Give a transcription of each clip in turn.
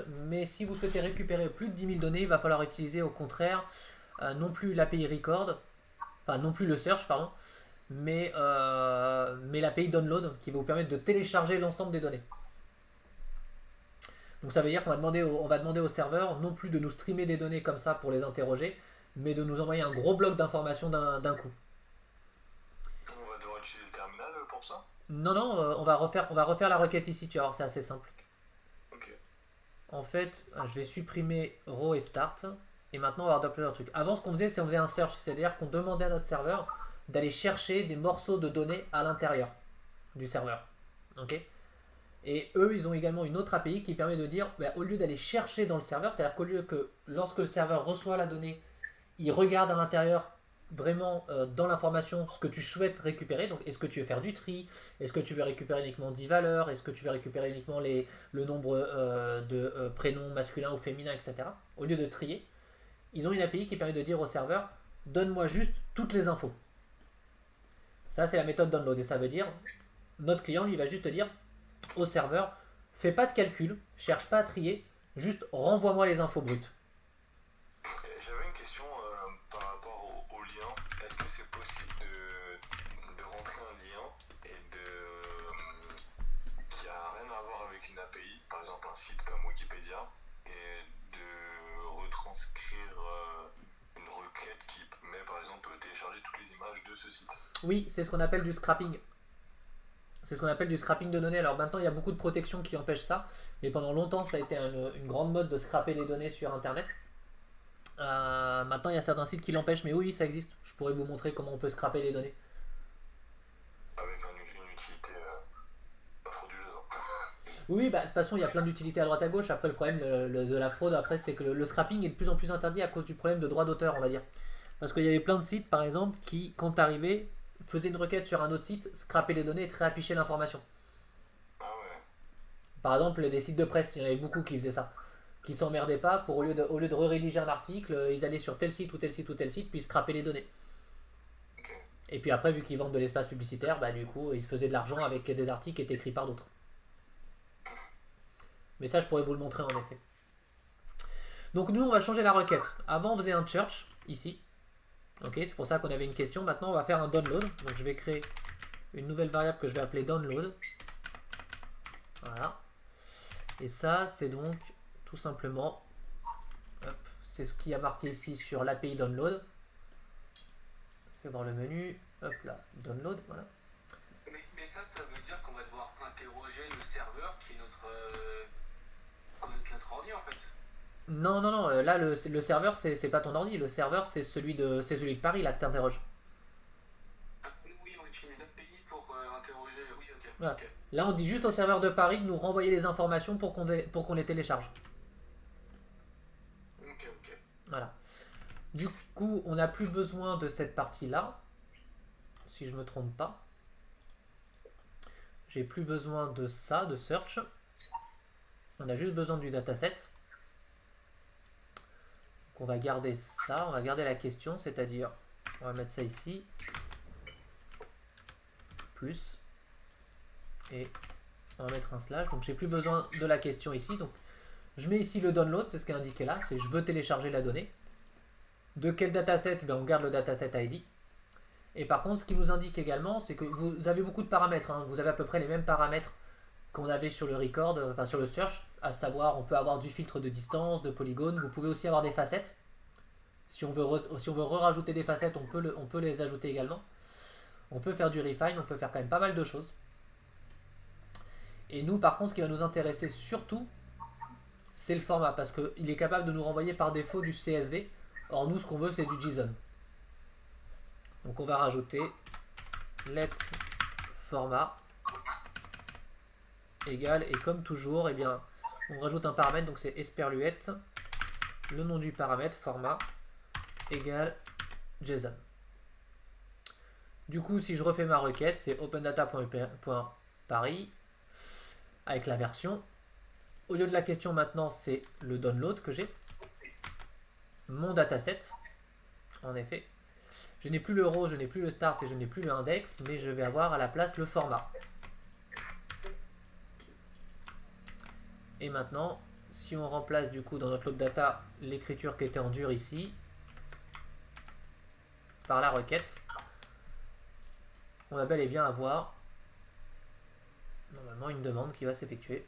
mais si vous souhaitez récupérer plus de 10 000 données, il va falloir utiliser au contraire non plus l'API record, enfin non plus le search, pardon, mais l'API download qui va vous permettre de télécharger l'ensemble des données. Donc ça veut dire qu'on va demander au serveur non plus de nous streamer des données comme ça pour les interroger, mais de nous envoyer un gros bloc d'informations d'un coup. On va devoir utiliser le terminal pour ça? Non, non, on va refaire la requête ici, tu vas voir, c'est assez simple. Ok. En fait, je vais supprimer row et start, et maintenant on va avoir plusieurs trucs. Avant, ce qu'on faisait, c'est qu'on faisait un search, c'est-à-dire qu'on demandait à notre serveur d'aller chercher des morceaux de données à l'intérieur du serveur. Ok. Et eux, ils ont également une autre API qui permet de dire, bah, au lieu d'aller chercher dans le serveur, c'est-à-dire qu'au lieu que lorsque le serveur reçoit la donnée, il regarde à l'intérieur vraiment dans l'information ce que tu souhaites récupérer. Donc, est-ce que tu veux faire du tri? Est-ce que tu veux récupérer uniquement 10 valeurs? Est-ce que tu veux récupérer uniquement le nombre de prénoms masculins ou féminins, etc. Au lieu de trier, ils ont une API qui permet de dire au serveur, donne-moi juste toutes les infos. Ça, c'est la méthode download. Et ça veut dire, notre client, lui, va juste dire au serveur, fais pas de calcul, cherche pas à trier, juste renvoie-moi les infos brutes. J'avais une question par rapport au lien. Est-ce que c'est possible de rentrer un lien et qui a rien à voir avec une API, par exemple un site comme Wikipédia, et de retranscrire une requête qui met par exemple télécharger toutes les images de ce site? Oui, c'est ce qu'on appelle du scrapping. C'est ce qu'on appelle du scrapping de données. Alors maintenant, il y a beaucoup de protections qui empêchent ça, mais pendant longtemps, ça a été une grande mode de scraper les données sur Internet. Maintenant, il y a certains sites qui l'empêchent, mais oui, ça existe. Je pourrais vous montrer comment on peut scraper les données. Avec une utilité pas frauduleuse. Oui, bah, de toute façon, il y a plein d'utilités à droite à gauche. Après, le problème de la fraude, après, c'est que le scrapping est de plus en plus interdit à cause du problème de droit d'auteur, on va dire. Parce qu'il y avait plein de sites, par exemple, qui, quand t'arrivais, faisaient une requête sur un autre site, scrapaient les données et te réaffichaient l'information. Ah ouais. Par exemple, des sites de presse, il y en avait beaucoup qui faisaient ça. Qui s'emmerdaient pas pour, au lieu de rédiger un article, ils allaient sur tel site ou tel site ou tel site, puis ils scrapaient les données. Ok. Et puis après, vu qu'ils vendent de l'espace publicitaire, bah, du coup, ils se faisaient de l'argent avec des articles qui étaient écrits par d'autres. Mais ça, je pourrais vous le montrer en effet. Donc nous, on va changer la requête. Avant, on faisait un search, ici. Ok, c'est pour ça qu'on avait une question. Maintenant, on va faire un download. Donc je vais créer une nouvelle variable que je vais appeler download. Voilà. Et ça, c'est donc tout simplement, c'est ce qui a marqué ici sur l'API download. Je vais voir le menu. Hop là, download, voilà. Mais ça veut dire qu'on va devoir interroger le serveur qui est notre ordi en fait. Non, non, non, là le serveur c'est pas ton ordi, le serveur c'est celui de Paris là que t'interroges. Ah, oui, on utilise l'API pour interroger. Oui, ok. Voilà. Ok. Là on dit juste au serveur de Paris de nous renvoyer les informations pour qu'on les télécharge. Ok, ok. Voilà. Du coup, on n'a plus besoin de cette partie-là, si je me trompe pas. J'ai plus besoin de ça, de search. On a juste besoin du dataset. Donc on va garder ça, on va garder la question, c'est-à-dire, on va mettre ça ici, plus, et on va mettre un slash. Donc j'ai plus besoin de la question ici. Donc je mets ici le download, c'est ce qui est indiqué là, c'est je veux télécharger la donnée. De quel dataset? Ben, on garde le dataset ID. Et par contre, ce qui nous indique également, c'est que vous avez beaucoup de paramètres. Hein. Vous avez à peu près les mêmes paramètres qu'on avait sur le record, enfin sur le search, à savoir on peut avoir du filtre de distance, de polygone, vous pouvez aussi avoir des facettes. Si on veut rajouter des facettes, on peut les ajouter également. On peut faire du refine, on peut faire quand même pas mal de choses. Et nous, par contre, ce qui va nous intéresser surtout, c'est le format, parce qu'il est capable de nous renvoyer par défaut du CSV. Or, nous, ce qu'on veut, c'est du JSON. Donc, on va rajouter let format égale, et comme toujours, eh bien, on rajoute un paramètre, donc c'est esperluette, le nom du paramètre, format, égale JSON. Du coup, si je refais ma requête, c'est opendata.paris avec la version. Au lieu de la question maintenant, c'est le download que j'ai. Mon dataset, en effet. Je n'ai plus le row, je n'ai plus le start et je n'ai plus le index, mais je vais avoir à la place le format. Et maintenant, si on remplace du coup dans notre load data l'écriture qui était en dur ici, par la requête, on va bel et bien avoir normalement une demande qui va s'effectuer.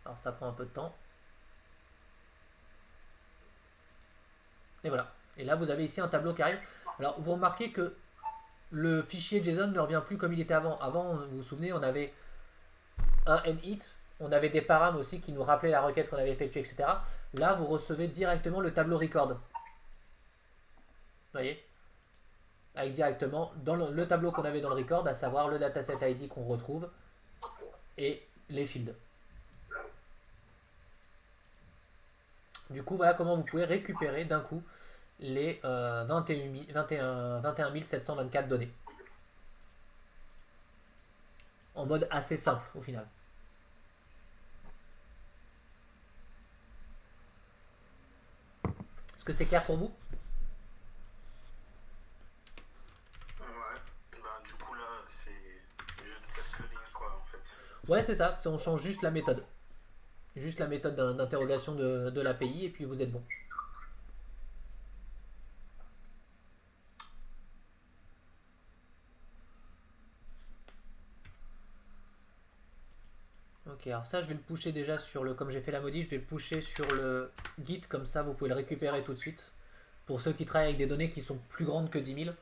Alors ça prend un peu de temps. Et voilà. Et là vous avez ici un tableau qui arrive. Alors vous remarquez que le fichier JSON ne revient plus comme il était avant. Avant, vous vous souvenez, on avait un init, on avait des params aussi qui nous rappelaient la requête qu'on avait effectuée, etc. Là, vous recevez directement le tableau record. Vous voyez? Avec directement dans le tableau qu'on avait dans le record, à savoir le dataset ID qu'on retrouve et les fields. Du coup, voilà comment vous pouvez récupérer d'un coup les 21 724 données. En mode assez simple au final. Est-ce que c'est clair pour vous? Ouais, bah du coup là c'est juste quelques lignes quoi en fait. Ouais, c'est ça, on change juste la méthode. Juste la méthode d'interrogation de l'API et puis vous êtes bon. Ok, alors ça je vais le pusher déjà sur le, comme j'ai fait la modif, je vais le pusher sur le Git, comme ça vous pouvez le récupérer tout de suite. Pour ceux qui travaillent avec des données qui sont plus grandes que 10 000.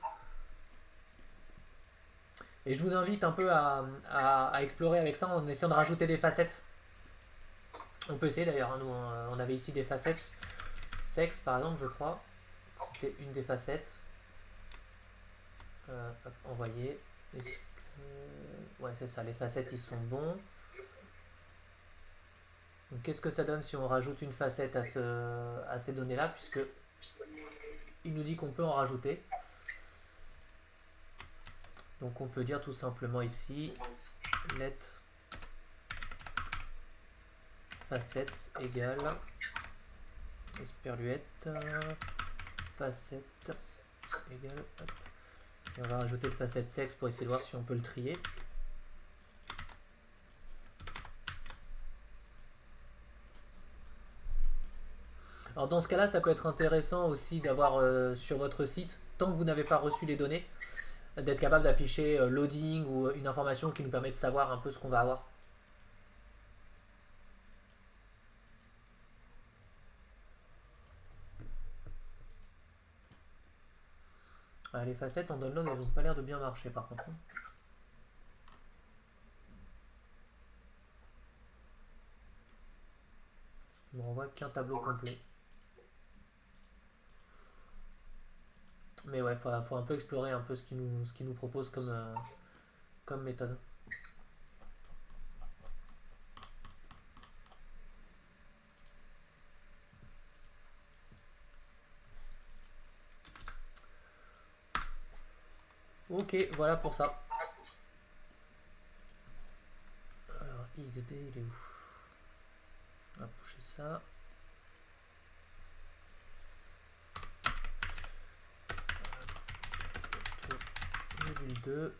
Et je vous invite un peu à explorer avec ça en essayant de rajouter des facettes. On peut essayer d'ailleurs, hein, nous on avait ici des facettes. Sexe par exemple je crois. C'était une des facettes. Hop, envoyer. Ouais c'est ça, les facettes ils sont bons. Donc qu'est-ce que ça donne si on rajoute une facette à ces données-là, puisque il nous dit qu'on peut en rajouter. Donc on peut dire tout simplement ici let facette égale esperluette facette égale hop. Et on va rajouter le facette sexe pour essayer de voir si on peut le trier. Alors dans ce cas-là, ça peut être intéressant aussi d'avoir sur votre site, tant que vous n'avez pas reçu les données, d'être capable d'afficher loading ou une information qui nous permet de savoir un peu ce qu'on va avoir. Ah, les facettes en download, elles n'ont pas l'air de bien marcher par contre. Il me renvoie qu'un tableau complet. Mais ouais, faut un peu explorer un peu ce qu'il nous propose comme méthode. Ok, voilà pour ça. Alors, XD, il est où? On va pousser ça. 2,2.